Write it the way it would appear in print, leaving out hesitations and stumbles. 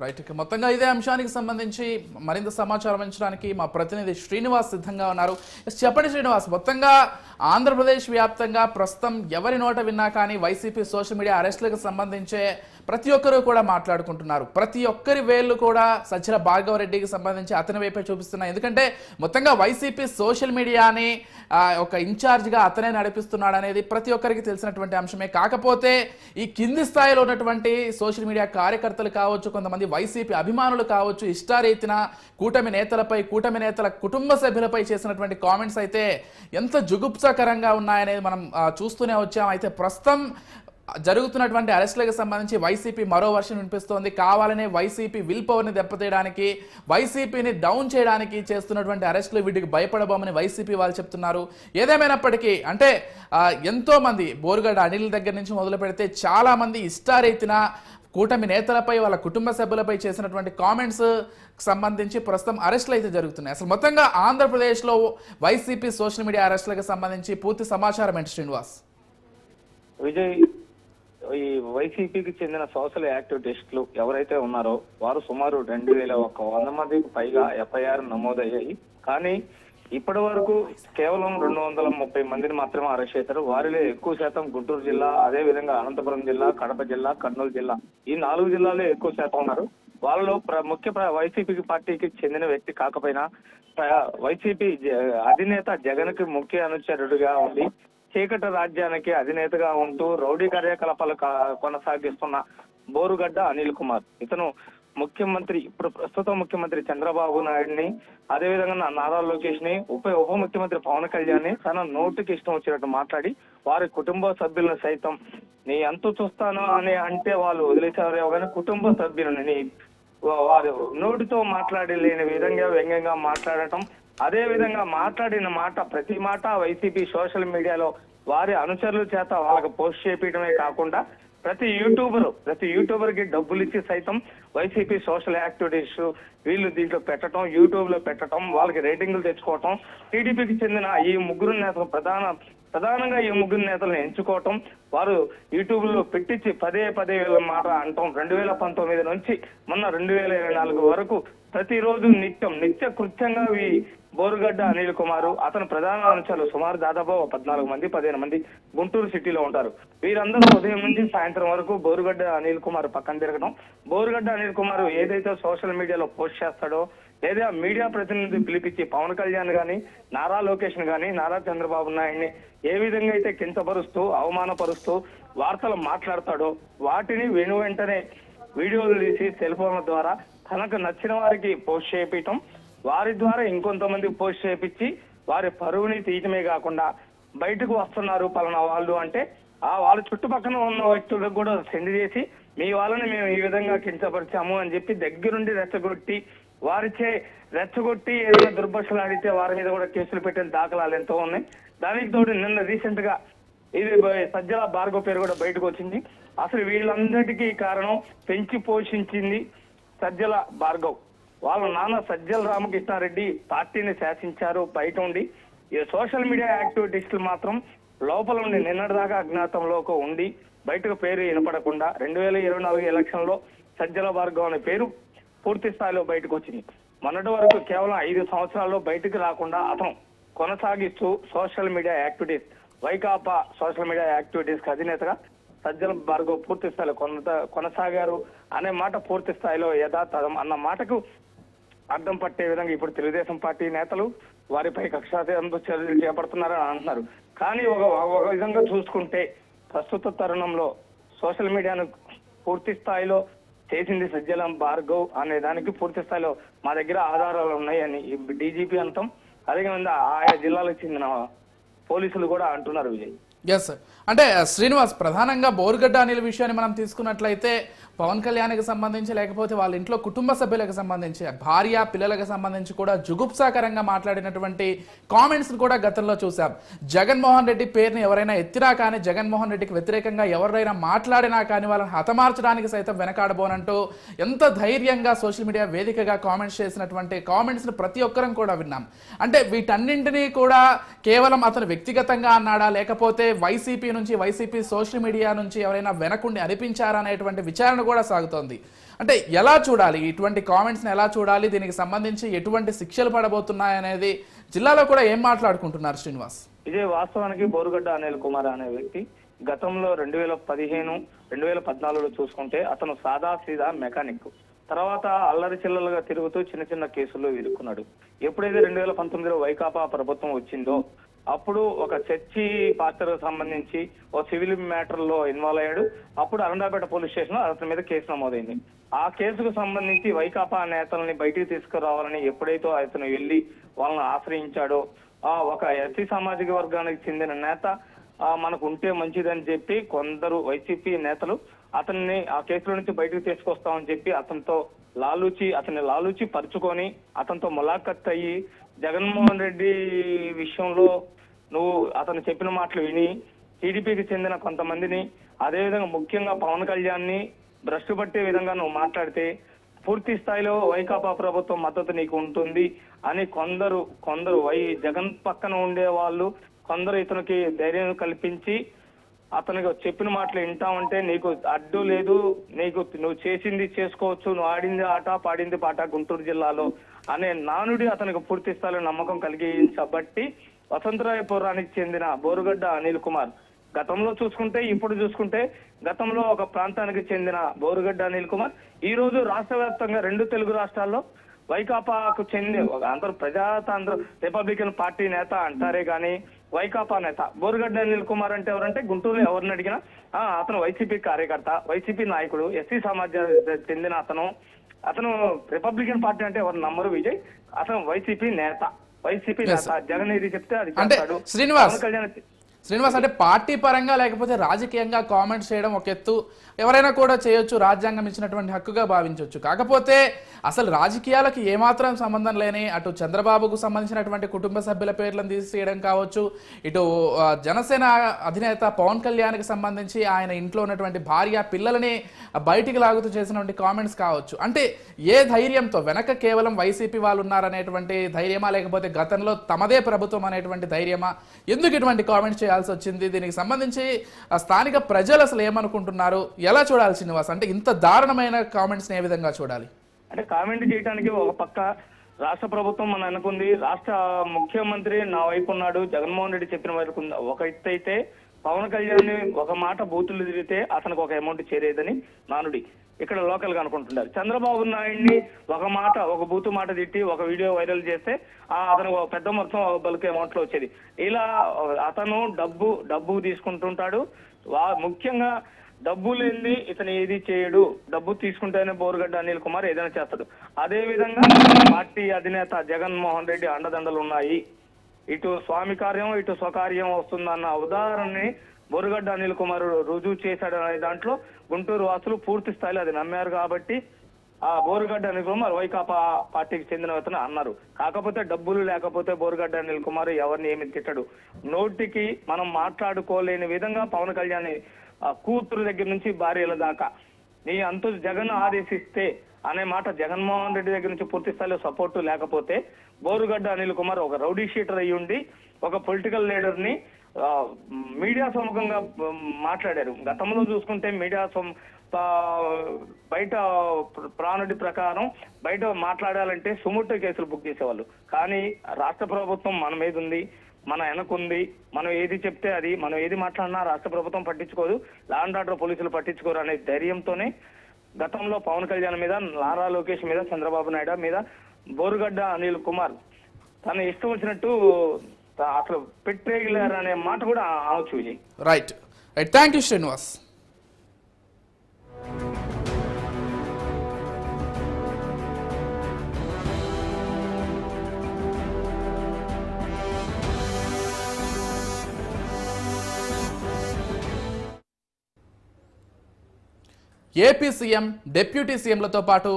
Right. మొత్తంగా ఇదే అంశానికి సంబంధించి మరింత సమాచారం అందించడానికి మా ప్రతినిధి శ్రీనివాస్ సిద్ధంగా ఉన్నారు. చెప్పండి శ్రీనివాస్, మొత్తంగా ఆంధ్రప్రదేశ్ వ్యాప్తంగా ప్రస్తుతం ఎవరి నోట విన్నా కానీ వైసీపీ సోషల్ మీడియా అరెస్టులకు సంబంధించే ప్రతి ఒక్కరూ కూడా మాట్లాడుకుంటున్నారు. ప్రతి ఒక్కరి వేళ్ళు కూడా సజ్జల భార్గవరెడ్డికి సంబంధించి అతని వైపే చూపిస్తున్నాయి. ఎందుకంటే మొత్తంగా వైసీపీ సోషల్ మీడియాని ఒక ఇన్ఛార్జ్గా అతనే నడిపిస్తున్నాడు అనేది ప్రతి ఒక్కరికి తెలిసినటువంటి అంశమే. కాకపోతే ఈ కింది స్థాయిలో ఉన్నటువంటి సోషల్ మీడియా కార్యకర్తలు కావచ్చు, కొంతమంది వైసీపీ అభిమానులు కావచ్చు, ఇష్టారీతిన కూటమి నేతలపై, కూటమి నేతల కుటుంబ సభ్యులపై చేసినటువంటి కామెంట్స్ అయితే ఎంత జుగుప్సకరంగా ఉన్నాయనేది మనం చూస్తూనే వచ్చాం. అయితే ప్రస్తుతం జరుగుతున్నటువంటి అరెస్టులకు సంబంధించి వైసీపీ మరో వర్షన్ వినిపిస్తోంది. కావాలనే వైసీపీ విల్ పవర్ని దెబ్బతీయడానికి, వైసీపీని డౌన్ చేయడానికి చేస్తున్నటువంటి అరెస్టులు, వీటికి భయపడబోమని వైసీపీ వాళ్ళు చెప్తున్నారు. ఏదేమైనప్పటికీ అంటే ఎంతో మంది బోరుగడ్డ అనిల్ దగ్గర నుంచి మొదలు పెడితే చాలా మంది ఇష్టారీతిన కూటమి నేతలపై, వాళ్ళ కుటుంబ సభ్యులపై చేసినటువంటి కామెంట్స్ సంబంధించి ప్రస్తుతం అరెస్టులు అయితే జరుగుతున్నాయి. అసలు మొత్తంగా ఆంధ్రప్రదేశ్లో వైసీపీ సోషల్ మీడియా అరెస్టులకు సంబంధించి పూర్తి సమాచారం ఏంటి శ్రీనివాస్? విజయ్, ఈ వైసీపీకి చెందిన సోషల్ యాక్టివిస్టులు ఎవరైతే ఉన్నారో వారు సుమారు 2100 మందికి పైగా ఎఫ్ఐఆర్ నమోదయ్యాయి. కానీ ఇప్పటి వరకు కేవలం 230 మందిని మాత్రమే అరెస్ట్ చేశారు. వారిలో ఎక్కువ శాతం గుంటూరు జిల్లా, అదే విధంగా అనంతపురం జిల్లా, కడప జిల్లా, కర్నూలు జిల్లా, ఈ 4 జిల్లాల్లో ఎక్కువ శాతం ఉన్నారు. వాళ్ళలో ముఖ్య వైసీపీ పార్టీకి చెందిన వ్యక్తి కాకపోయినా వైసీపీ అధినేత జగన్ కి ముఖ్య అనుచరుడిగా ఉండి చీకటి రాజ్యానికి అధినేతగా ఉంటూ రౌడీ కార్యకలాపాలు కొనసాగిస్తున్న బోరుగడ్డ అనిల్ కుమార్, ఇతను ముఖ్యమంత్రి, ఇప్పుడు ప్రస్తుత ముఖ్యమంత్రి చంద్రబాబు నాయుడిని, అదేవిధంగా నారా లోకేష్ ని, ఉప ముఖ్యమంత్రి పవన్ కళ్యాణ్ ని తన నోటికి ఇష్టం వచ్చినట్టు మాట్లాడి వారి కుటుంబ సభ్యులను సైతం నీ ఎంత చూస్తాను అని అంటే వాళ్ళు వదిలేసేవారేమో కానీ కుటుంబ సభ్యులను నీ వారు నోటితో మాట్లాడలేని విధంగా వ్యంగ్యంగా మాట్లాడటం, అదే విధంగా మాట్లాడిన మాట ప్రతి మాట వైసీపీ సోషల్ మీడియాలో వారి అనుచరుల చేత వాళ్ళకి పోస్ట్ చేపించడమే కాకుండా ప్రతి యూట్యూబర్ కి డబ్బులు ఇచ్చి సైతం వైసీపీ సోషల్ యాక్టివిటీస్ వీళ్ళు దీంట్లో పెట్టడం, యూట్యూబ్ లో పెట్టడం, వాళ్ళకి రేటింగ్లు తెచ్చుకోవటం, టీడీపీకి చెందిన ఈ ముగ్గురు నేతలు ప్రధానంగా ఈ ముగ్గురు నేతలను ఎంచుకోవటం, వారు యూట్యూబ్ లో పెట్టించి పదే వీళ్ళ మాట అంటాం. 2019 నుంచి మొన్న 2024 వరకు ప్రతిరోజు నిత్య కృత్యంగా బోరుగడ్డ అనిల్ కుమార్, అతను ప్రధాన అనుచరులు సుమారు దాదాపు 14 మంది 15 మంది గుంటూరు సిటీలో ఉంటారు. వీరందరూ ఉదయం నుంచి సాయంత్రం వరకు బోరుగడ్డ అనిల్ కుమార్ పక్కన తిరగడం, బోరుగడ్డ అనిల్ కుమార్ ఏదైతే సోషల్ మీడియాలో పోస్ట్ చేస్తాడో లేదా మీడియా ప్రతినిధి పిలిపించి పవన్ కళ్యాణ్ గాని, నారా లోకేష్ గాని, నారా చంద్రబాబు నాయుడిని ఏ విధంగా అయితే కించపరుస్తూ అవమానపరుస్తూ వార్తలు మాట్లాడతాడో వాటిని వెంటనే వీడియోలు తీసి సెల్ ఫోన్ల ద్వారా తనకు నచ్చిన వారికి పోస్ట్ చేయించడం, వారి ద్వారా ఇంకొంతమంది పోస్ట్ చేయించి వారి పరువుని తీయటమే కాకుండా బయటకు వస్తున్నారు పలానా వాళ్ళు అంటే వాళ్ళ చుట్టుపక్కల ఉన్న వ్యక్తులకు కూడా సెండ్ చేసి మీ వాళ్ళని మేము ఈ విధంగా కించపరిచాము అని చెప్పి దగ్గరుండి రెచ్చగొట్టి ఏదైనా దుర్భాషలు ఆడితే వారి మీద కూడా కేసులు పెట్టిన దాఖలాలు ఎంతో ఉన్నాయి. దానికి తోడు నిన్న రీసెంట్ గా ఇది సజ్జల భార్గవ్ పేరు కూడా బయటకు వచ్చింది. అసలు వీళ్ళందరికీ కారణం పెంచి పోషించింది సజ్జల భార్గవ్. వాళ్ళ నాన్న సజ్జల రామకృష్ణారెడ్డి పార్టీని శాసించారు బయట ఉండి. ఈ సోషల్ మీడియా యాక్టివిటీస్లు మాత్రం లోపల ఉండి నిన్నటిదాకా అజ్ఞాతంలో ఉండి బయటకు పేరు వినపడకుండా 2024 ఎలక్షన్ లో సజ్జల భార్గవ్ అనే పేరు పూర్తి స్థాయిలో బయటకు వచ్చింది. మొన్నటి వరకు కేవలం 5 సంవత్సరాల్లో బయటకు రాకుండా అతను కొనసాగిస్తూ social media activities, Vaikapa social media activities కి అధినేతగా సజ్జల భార్గవ్ పూర్తి స్థాయిలో కొనసాగారు అనే మాట పూర్తి స్థాయిలో యథాతథం అన్న మాటకు అర్థం పట్టే విధంగా ఇప్పుడు తెలుగుదేశం పార్టీ నేతలు వారిపై కక్షాధికారంతో చర్యలు చేపడుతున్నారని అంటున్నారు. కానీ ఒక విధంగా చూసుకుంటే ప్రస్తుత తరుణంలో సోషల్ మీడియాను పూర్తి స్థాయిలో చేసింది సజ్జల భార్గవ్ అనే దానికి పూర్తి స్థాయిలో మా దగ్గర ఆధారాలు ఉన్నాయని డీజీపీ అంటాం, అదేవిధంగా ఆయా జిల్లాలకు చెందిన పోలీసులు కూడా అంటున్నారు. విజయ్, ఎస్, అంటే శ్రీనివాస్, ప్రధానంగా బోరుగడ్డ అనిల్ విషయాన్ని మనం తీసుకున్నట్లయితే పవన్ కళ్యాణ్కి సంబంధించి లేకపోతే వాళ్ళ ఇంట్లో కుటుంబ సభ్యులకు సంబంధించి, భార్య పిల్లలకు సంబంధించి కూడా జుగుప్సాకరంగా మాట్లాడినటువంటి కామెంట్స్ కూడా గతంలో చూసాం. జగన్మోహన్ రెడ్డి పేరుని ఎవరైనా ఎత్తినా కానీ, జగన్మోహన్ రెడ్డికి వ్యతిరేకంగా ఎవరైనా మాట్లాడినా కానీ వాళ్ళని హతమార్చడానికి సైతం వెనకాడబోనంటూ ఎంత ధైర్యంగా సోషల్ మీడియా వేదికగా కామెంట్స్ చేసినటువంటి కామెంట్స్ని ప్రతి ఒక్కరం కూడా విన్నాం. అంటే వీటన్నింటినీ కూడా కేవలం అతను వ్యక్తిగతంగా అన్నాడా, లేకపోతే వైసీపీ నుంచి, వైసీపీ సోషల్ మీడియా నుంచి ఎవరైనా వెనకుండి అనిపించారా అనేటువంటి విచారణ కూడా సాగుతోంది. అంటే ఎలా చూడాలి ఇటువంటి కామెంట్స్ని, ఎలా చూడాలి, దీనికి సంబంధించి ఎటువంటి శిక్షలు పడబోతున్నాయనేది జిల్లాలో కూడా ఏం మాట్లాడుకుంటున్నారు శ్రీనివాస్? ఇదే వాస్తవానికి బోరుగడ్డ అనిల్ కుమార్ అనే వ్యక్తి గతంలో 2015, 2014లో చూసుకుంటే అతను సాదా సీదా మెకానిక్. తర్వాత అల్లరి చిల్లలుగా తిరుగుతూ చిన్న చిన్న కేసుల్లో ఇరుక్కున్నాడు. ఎప్పుడైతే 2019లో వైకాపా ప్రభుత్వం వచ్చిందో అప్పుడు ఒక చర్చి పాస్టర్కు సంబంధించి ఓ సివిల్ మ్యాటర్ లో ఇన్వాల్వ్ అయ్యాడు. అప్పుడు అరండాపేట పోలీస్ స్టేషన్ అతని మీద కేసు నమోదైంది. ఆ కేసుకు సంబంధించి వైకాపా నేతల్ని బయటికి తీసుకురావాలని ఎప్పుడైతే అతను వెళ్లి వాళ్ళని ఆశ్రయించాడో ఒక ఎస్సీ సామాజిక వర్గానికి చెందిన నేత మనకు ఉంటే మంచిదని చెప్పి కొందరు వైసీపీ నేతలు అతన్ని ఆ కేసుల నుంచి బయటకు తీసుకొస్తామని చెప్పి అతన్ని లాలూచి పరుచుకొని అతనితో ములాఖత్ అయ్యి జగన్మోహన్ రెడ్డి విషయంలో నువ్వు అతను చెప్పిన మాటలు విని టీడీపీకి చెందిన కొంతమందిని, అదేవిధంగా ముఖ్యంగా పవన్ కళ్యాణ్ని భ్రష్టు పట్టే విధంగా నువ్వు మాట్లాడితే పూర్తి స్థాయిలో వైకాపా ప్రభుత్వం మద్దతు నీకు ఉంటుంది అని కొందరు జగన్ పక్కన ఉండే వాళ్ళు కొందరు ఇతనికి ధైర్యం కల్పించి అతనికి చెప్పిన మాటలు వింటామంటే నీకు అడ్డు లేదు, నువ్వు చేసింది చేసుకోవచ్చు, నువ్వు ఆడింది ఆట పాడింది పాట గుంటూరు జిల్లాలో అనే నానుడి అతనికి పూర్తి స్థాయిలో నమ్మకం కలిగించబట్టి వసంతరాయపురానికి చెందిన బోరుగడ్డ అనిల్ కుమార్ గతంలో చూసుకుంటే, ఇప్పుడు చూసుకుంటే గతంలో ఒక ప్రాంతానికి చెందిన బోరుగడ్డ అనిల్ కుమార్ ఈ రోజు రాష్ట్ర వ్యాప్తంగా 2 తెలుగు రాష్ట్రాల్లో వైకాపాకు చెంది అందరూ ప్రజాతంత్ర రిపబ్లికన్ పార్టీ నేత అంటారే గాని వైకాపా నేత బోరుగడ్డ అనిల్ కుమార్ అంటే ఎవరంటే గుంటూరులో ఎవరిని అడిగినా అతను వైసీపీ కార్యకర్త, వైసీపీ నాయకుడు, ఎస్సీ సమాజానికి చెందిన అతను రిపబ్లికన్ పార్టీ అంటే ఎవరు నమ్మరు విజయ్. అతను వైసీపీ నేత జగన్ ఏది చెప్తే అది చేస్తాడు. శ్రీనివాస్ అంటే పార్టీ పరంగా లేకపోతే రాజకీయంగా కామెంట్స్ చేయడం ఒక ఎత్తు, ఎవరైనా కూడా చేయొచ్చు, రాజ్యాంగం ఇచ్చినటువంటి హక్కుగా భావించవచ్చు. కాకపోతే అసలు రాజకీయాలకు ఏమాత్రం సంబంధం లేని అటు చంద్రబాబుకు సంబంధించినటువంటి కుటుంబ సభ్యుల పేర్లను తీసేయడం కావచ్చు, ఇటు జనసేన అధినేత పవన్ కళ్యాణ్కి సంబంధించి ఆయన ఇంట్లో ఉన్నటువంటి భార్య పిల్లలని బయటికి లాగుతూ చేసినటువంటి కామెంట్స్ కావచ్చు. అంటే ఏ ధైర్యంతో, వెనక కేవలం వైసీపీ వాళ్ళు ఉన్నారనేటువంటి ధైర్యమా, లేకపోతే గతంలో తమదే ప్రభుత్వం అనేటువంటి ధైర్యమా, ఎందుకు ఇటువంటి కామెంట్స్ చేయాల్సి వచ్చింది? దీనికి సంబంధించి స్థానిక ప్రజలు అసలు ఏమనుకుంటున్నారు, ఎలా చూడాలి శ్రీనివాస్? అంటే ఇంత దారుణమైన కామెంట్స్ ఏ విధంగా చూడాలి? అంటే కామెంట్ చేయడానికి ఒక పక్క రాష్ట్ర ప్రభుత్వం మనం అనుకుంది, రాష్ట్ర ముఖ్యమంత్రి నా వైపు ఉన్నాడు, జగన్మోహన్ రెడ్డి చెప్పిన వైపు ఒక ఎత్తు అయితే పవన్ కళ్యాణ్ ఒక మాట బూతులు తిరిగితే అతనికి ఒక అమౌంట్ చేరేదని నానుడి ఇక్కడ లోకల్ గా అనుకుంటున్నారు. చంద్రబాబు నాయుడిని ఒక బూతు మాట తిట్టి ఒక వీడియో వైరల్ చేస్తే అతను పెద్ద మొత్తం బల్క్ అమౌంట్ లో వచ్చేది. ఇలా అతను డబ్బు తీసుకుంటుంటాడు. ముఖ్యంగా డబ్బు లేని ఇతను ఏది చేయడు, డబ్బు తీసుకుంటేనే బోరుగడ్డ అనిల్ కుమార్ ఏదైనా చేస్తాడు. అదే విధంగా పార్టీ అధినేత జగన్మోహన్ రెడ్డి అండదండలు ఉన్నాయి. ఇటు స్వామి కార్యం ఇటు స్వకార్యం వస్తుందన్న ఉదాహరణని బోరుగడ్డ అనిల్ కుమార్ రుజువు చేశాడనే దాంట్లో గుంటూరు వాసులు పూర్తి స్థాయిలో అది నమ్మారు. కాబట్టి ఆ బోరుగడ్డ అనిల్ కుమార్ వైకాపా పార్టీకి చెందిన అతను అన్నారు. కాకపోతే డబ్బులు లేకపోతే బోరుగడ్డ అనిల్ కుమార్ ఎవరిని ఏమి తిట్టడు. నోటికి మనం మాట్లాడుకోలేని విధంగా పవన్ కళ్యాణ్ కూతురు దగ్గర నుంచి భార్యల దాకా నీ అంతు జగన్ ఆదేశిస్తే అనే మాట జగన్మోహన్ రెడ్డి దగ్గర నుంచి పూర్తి స్థాయిలో సపోర్టు లేకపోతే బోరుగడ్డ అనిల్ కుమార్ ఒక రౌడీ షీటర్ అయ్యి ఉండి ఒక పొలిటికల్ లీడర్ ని మీడియా సముఖంగా మాట్లాడారు. గతంలో చూసుకుంటే మీడియా బయట ప్రాణుడి ప్రకారం బయట మాట్లాడాలంటే సుమోటో కేసులు బుక్ చేసేవాళ్ళు. కానీ రాష్ట్ర ప్రభుత్వం మన మీద ఉంది, మన వెనకుంది, మనం ఏది చెప్తే అది, మనం ఏది మాట్లాడినా రాష్ట్ర ప్రభుత్వం పట్టించుకోదు, లా అండ్ ఆర్డర్ పోలీసులు పట్టించుకోరు అనే ధైర్యంతోనే గతంలో పవన్ కళ్యాణ్ మీద, నారా లోకేష్ మీద, చంద్రబాబు నాయుడు మీద బోరుగడ్డ అనిల్ కుమార్ తను ఇష్టం వచ్చినట్టు అసలు పెట్టేయలేరు అనే మాట కూడా అనొచ్చు Vijay. Right, thank you Srinivas. AP CM, deputy సీఎంలతో పాటు